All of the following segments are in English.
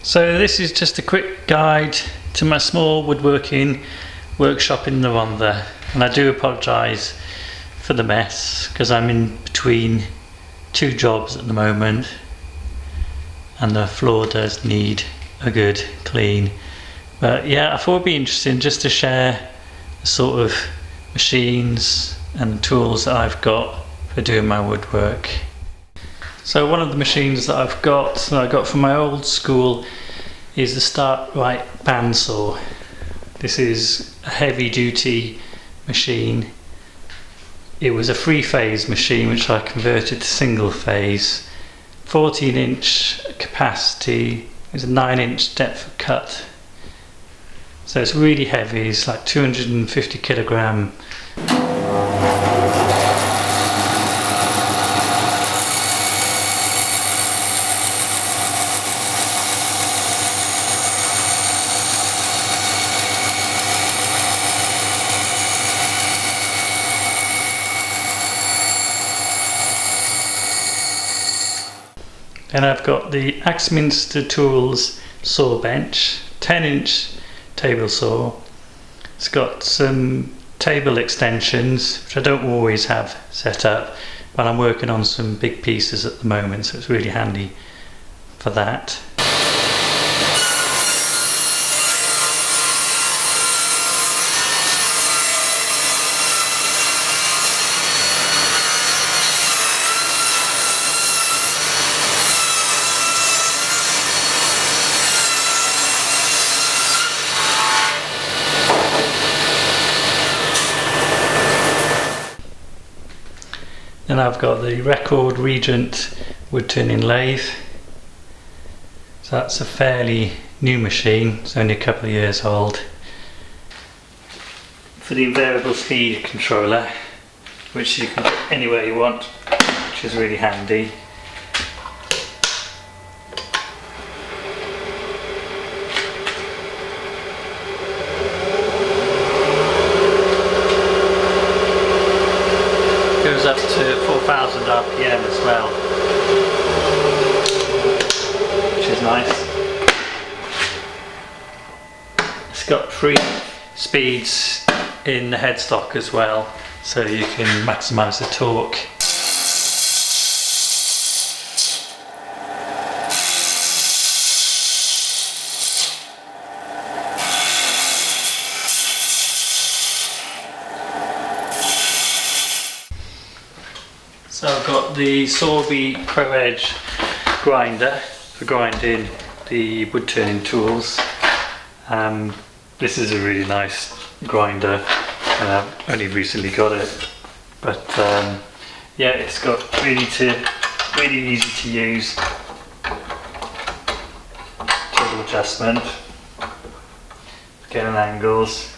So this is just a quick guide to my small woodworking workshop in the Rhondda, and I do apologise for the mess because I'm in between two jobs at the moment and the floor does need a good clean. But yeah, I thought it'd be interesting just to share the sort of machines and tools that I've got for doing my woodwork. So one of the machines that I got from my old school is the Startrite Bandsaw. This is a heavy duty machine. It was a 3-phase machine which I converted to single phase. 14-inch capacity, it's a 9-inch depth of cut. So it's really heavy, it's like 250 kilogram. Then I've got the Axminster Tools saw bench, 10-inch table saw. It's got some table extensions, which I don't always have set up, but I'm working on some big pieces at the moment, so it's really handy for that. Then I've got the Regent wood turning lathe. So that's a fairly new machine, it's only a couple of years old. For the variable speed controller, which you can put anywhere you want, which is really handy. Goes up to 4,000 RPM as well, which is nice. It's got 3 speeds in the headstock as well, so you can maximise the torque. So I've got the Sorby Pro Edge grinder for grinding the wood turning tools. This is a really nice grinder and I've only recently got it, but yeah, it's got really easy to use tool adjustment, getting angles.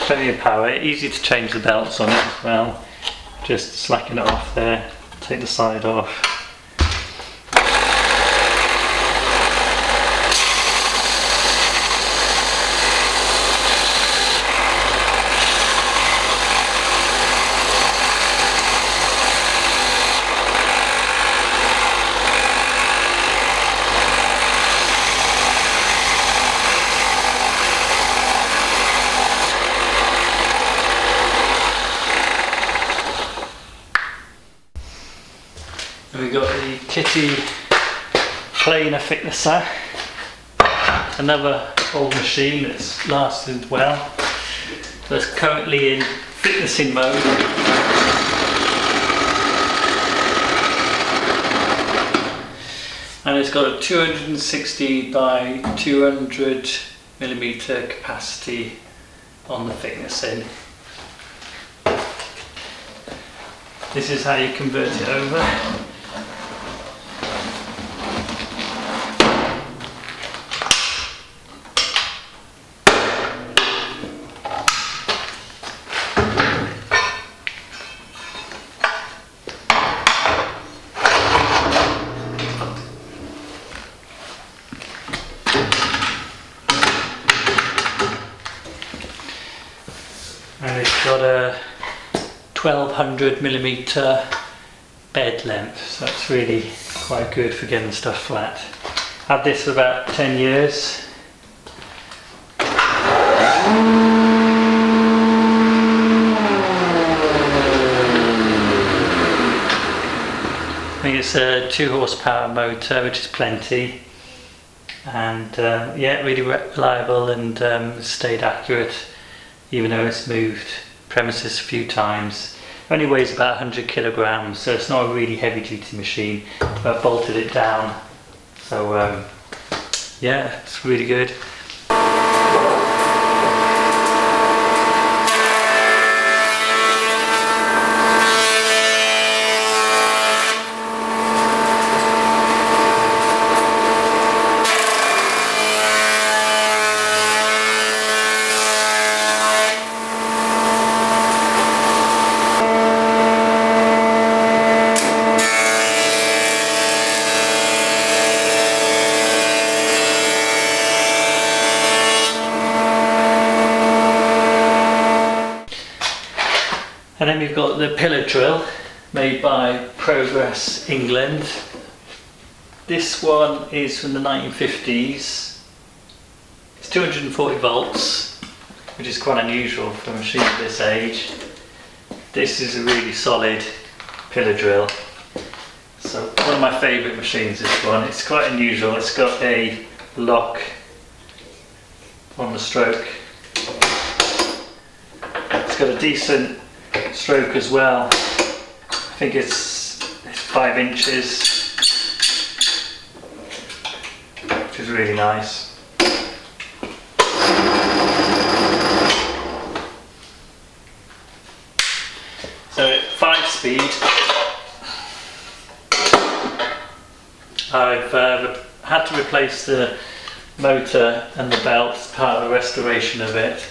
Plenty of power, easy to change the belts on it as well. Just slacken it off there, take the side off. We've got the Kitty planer thicknesser, another old machine that's lasted well. So it's currently in thicknessing mode. And it's got a 260 by 200 millimeter capacity on the thicknessing. This is how you convert it over. and it's got a 1200mm bed length, so it's really quite good for getting stuff flat. Had this for about 10 years. I think it's a 2 horsepower motor, which is plenty, and yeah, really reliable and stayed accurate even though it's moved premises a few times. It only weighs about 100 kilograms, so it's not a really heavy duty machine, but I've bolted it down, so yeah, it's really good. And then we've got the pillar drill made by Progress England. This one is from the 1950s. It's 240 volts, which is quite unusual for a machine of this age. This is a really solid pillar drill. So one of my favourite machines, this one. It's quite unusual. It's got a lock on the stroke. It's got a decent stroke as well. I think it's 5 inches, which is really nice. So at 5 speed, I've had to replace the motor and the belt as part of the restoration of it.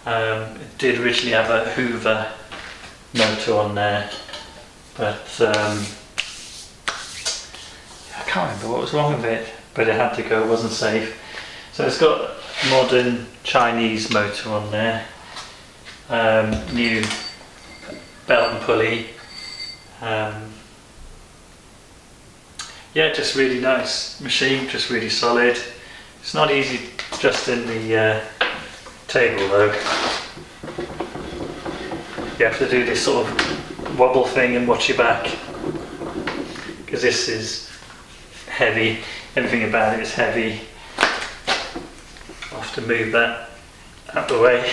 It did originally have a Hoover motor on there, but I can't remember what was wrong with it, but it had to go, it wasn't safe. So it's got a modern Chinese motor on there, new belt and pulley, yeah, just really nice machine, just really solid. It's not easy just in the table though. You have to do this sort of wobble thing and watch your back, because this is heavy. Everything about it is heavy. I'll have to move that out of the way,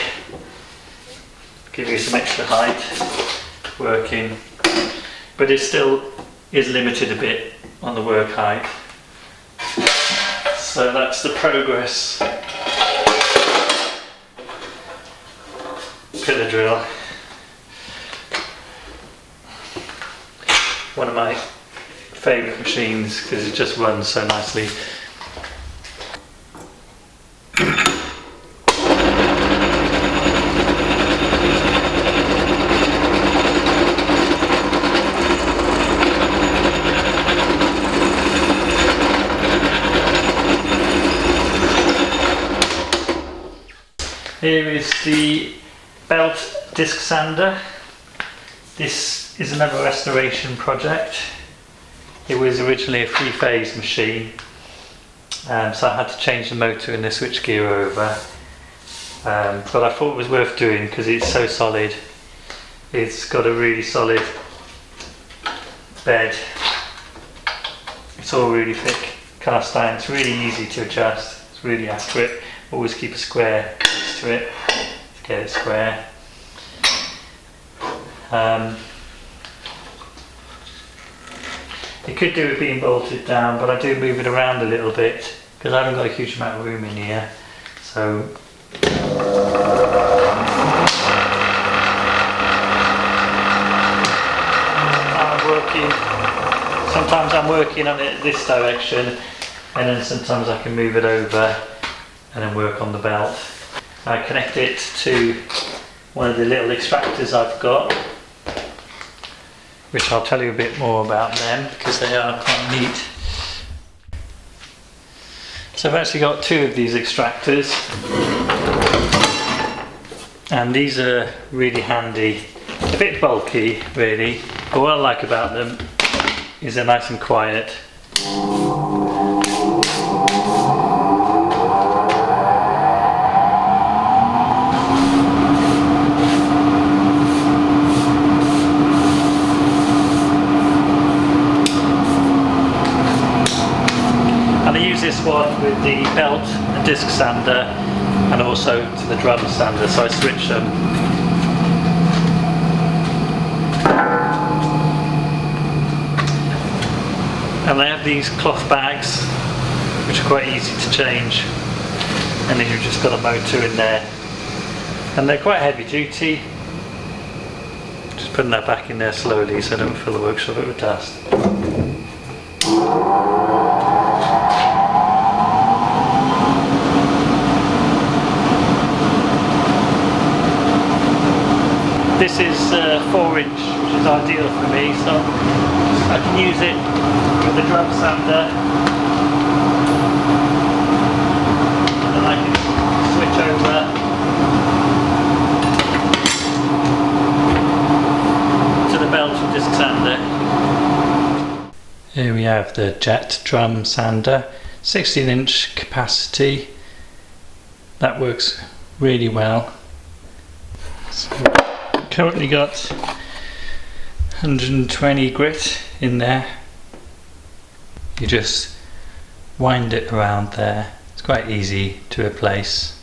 give you some extra height working, but it still is limited a bit on the work height. So that's the Progress pillar drill. One of my favourite machines because it just runs so nicely. Here is the belt disc sander. This is another restoration project. It was originally a 3-phase machine, so I had to change the motor and the switchgear over, but I thought it was worth doing because it's so solid. It's got a really solid bed. It's all really thick cast iron. It's really easy to adjust. It's really accurate. Always keep a square next to it to get it square. It could do with being bolted down, but I do move it around a little bit because I haven't got a huge amount of room in here. So sometimes I'm working on it this direction, and then sometimes I can move it over and then work on the belt. I connect it to one of the little extractors I've got, which I'll tell you a bit more about them because they are quite neat. So I've actually got 2 of these extractors, And these are really handy, a bit bulky really, but what I like about them is they're nice and quiet. And I use this one with the belt and disc sander, and also to the drum sander, so I switch them. And they have these cloth bags which are quite easy to change, and then you've just got a motor in there, and they're quite heavy duty. Just putting that back in there slowly so I don't fill the workshop with dust. This is 4-inch, which is ideal for me, so I can use it with the drum sander, and then I can switch over to the belt and disc sander. Here we have the jet drum sander, 16-inch capacity. That works really well. So, currently got 120 grit in there. You just wind it around there. It's quite easy to replace.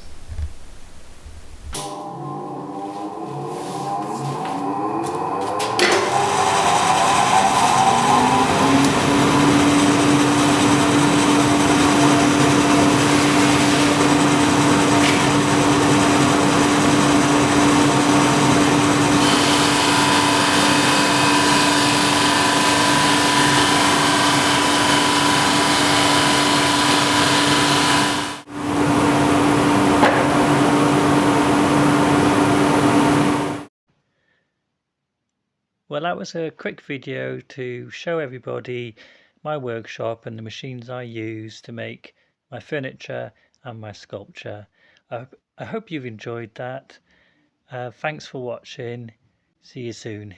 Well, that was a quick video to show everybody my workshop and the machines I use to make my furniture and my sculpture. I hope you've enjoyed that. Thanks for watching. See you soon.